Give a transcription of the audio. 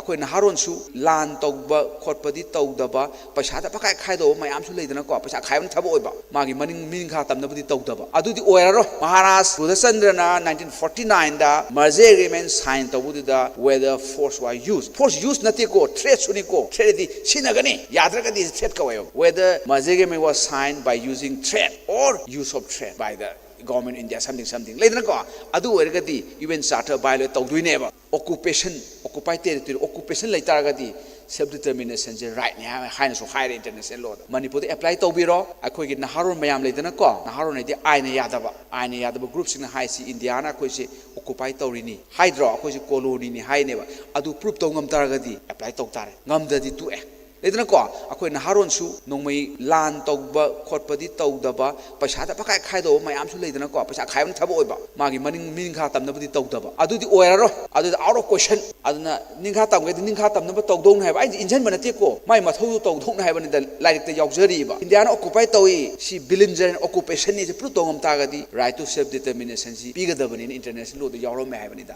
ꯑꯩꯈꯣꯏ ꯅꯍꯥꯔꯣꯟꯁꯨ ꯂꯥꯟ ꯇꯧꯕ ꯈꯣꯠꯄꯗꯤ ꯇꯧꯗꯕ ꯄꯩꯁꯥꯗ ꯄꯀꯥꯏ ꯈꯥꯏꯗꯧꯕ ꯃꯌꯥꯝꯁꯨ ꯂꯩꯗꯅꯀꯣ ꯄꯩꯁꯥ ꯈꯥꯏꯕꯅ ꯊꯕꯛ ꯑꯣꯏꯕ ꯃꯥꯒꯤ ꯃꯤꯅꯤꯡꯈꯥ ꯇꯝꯅꯕꯗꯤ ꯇꯧꯗꯕ ꯑꯗꯨꯗꯤ ꯑꯣꯏꯔꯔꯣꯏ ꯃꯍꯥꯔꯥꯖ ꯔꯨꯗꯆꯟꯗ꯭ꯔꯅ 1949ꯗ ꯃꯔꯖꯔ ꯑꯦꯒ꯭ꯔꯤꯃꯦꯟ ꯁꯥꯏꯟ ꯇꯧꯕꯗꯨꯗ whether force by force use ꯅꯠꯇꯦꯀꯣ ꯊ꯭ꯔꯦꯠꯁꯨꯅꯤꯀோ ꯊ꯭ꯔꯦꯠꯗꯤ ꯁꯤꯟꯅꯒꯅꯤ ꯌꯥꯗ꯭ꯔꯒꯗꯤ ꯊ꯭ꯔꯦꯠ ꯀꯧꯋꯦꯕ whether merger agreement was signed by using threat or use of threat by the government India something ꯂꯩꯗꯅꯀꯣ ꯑꯗꯨ ꯑꯣꯏꯔꯒꯗꯤ UN Charter violate ꯇꯧꯗꯣꯏꯅꯦꯕ occupy territory occupation ꯂꯩꯇꯥꯔꯒꯗꯤ self determination ꯁꯦ ꯔꯥꯏꯠꯅꯤ ꯍꯥꯏꯅꯁꯨ ꯍꯥꯏꯔꯦ ꯏꯟꯇꯔꯅꯦꯁꯅꯦꯜ ꯂꯣꯗ ꯃꯅꯤꯄꯨꯔꯗ ꯑꯦꯄ꯭ꯂꯥꯏ ꯇꯧꯕꯤꯔꯣ ꯑꯩꯈꯣꯏꯒꯤ ꯅꯍꯥꯔꯣꯟ ꯃꯌꯥꯝ ꯂꯩꯗꯅꯀꯣ ꯅꯍꯥꯔꯣꯟ ꯍꯥꯏꯗꯤ ꯑꯥꯏꯅ ꯌꯥꯗꯕ ꯒ꯭ꯔꯨꯞꯁꯤꯡꯅ ꯍꯥꯏꯁꯤ ꯏꯟꯗꯤꯌꯥꯅ ꯑꯩꯈꯣꯏꯁꯦ ꯑꯣꯀꯨꯄꯥꯏ ꯇꯧꯔꯤꯅꯤ ꯍꯥꯏꯗ꯭ꯔꯣ ꯑꯩꯈꯣꯏꯁꯦ ꯀꯣꯂꯣꯅꯤꯅꯤ ꯍꯥꯏꯅꯦꯕ ꯑꯗꯨ ꯄ꯭ꯔꯨꯞ ꯇꯧ ꯉꯝ ꯇꯥꯔꯒꯗꯤ ꯑꯦꯄ꯭ꯂꯥꯏ ꯇꯧ ꯇꯥꯔꯦ ꯉꯝꯗ꯭ꯔꯗꯤ ꯇꯣꯛꯑꯦ ꯂꯩꯗꯅꯀꯣ ꯑꯩꯈꯣꯏ ꯅꯍꯥꯔꯣꯟꯁꯨ ꯅꯣꯡꯃꯩ ꯂꯥꯟ ꯇꯧꯕ ꯈꯣꯠꯄꯗꯤ ꯇꯧꯗꯕ ꯄꯩꯁꯥꯗ ꯄꯀꯥꯏ ꯈꯥꯏꯗꯧꯕ ꯃꯌꯥꯝꯁꯨ ꯂꯩꯗꯅꯀꯣ ꯄꯩꯁꯥ ꯈꯥꯏꯕꯅ ꯊꯕꯛ ꯑꯣꯏꯕ ꯃꯥꯒꯤ ꯃꯤꯅꯤꯡꯈꯥ ꯇꯝꯅꯕꯗꯤ ꯇꯧꯗꯕ ꯑꯗꯨꯗꯤ ꯑꯣꯏꯔꯔꯣꯏ ꯑꯗꯨꯗ ꯑꯥꯎꯠ ꯑꯣꯐ ꯀꯣꯏꯁꯟ ꯑꯗꯨꯅ ꯅꯤꯡꯈꯥ ꯇꯝꯒꯗꯤ ꯅꯤꯡꯈꯥ ꯇꯝꯅꯕ ꯇꯧꯗꯧꯅꯤ ꯍꯥꯏꯕ ꯑꯩꯗꯤ ꯏꯟꯖꯟꯕ ꯅꯠꯇꯦꯀꯣ ꯃꯥꯏ ꯃꯊꯧꯗꯣ ꯇꯧꯗꯧꯅꯤ ꯍꯥꯏꯕꯅꯤꯗ ꯂꯥꯏꯔꯤꯛꯇ ꯌꯥꯎꯖꯔꯤꯕ ꯏꯟꯗꯤꯌꯥꯅ ꯑꯣꯀꯨꯄꯥꯏ ꯇꯧꯏ ꯁꯤ ꯕꯤꯂꯤꯟꯖꯔ ꯑꯣꯀꯨꯄꯦꯁꯟꯅꯤ ꯄ꯭ꯔꯨꯞ ꯇꯧ ꯉꯝ ꯇꯥꯔꯒꯗꯤ ꯔꯥꯏꯠ ꯇꯨ ꯁꯦꯜꯐ ꯗꯤꯇꯔꯃꯤꯅꯦꯁꯟꯁꯤ ꯄꯤꯒꯗꯕꯅꯤꯅ ꯏꯟꯇꯔꯅꯦꯁꯅꯦꯜ ꯂꯣꯗ ꯌꯥꯎꯔꯝꯃꯦ ꯍꯥꯏꯕꯅꯤꯗ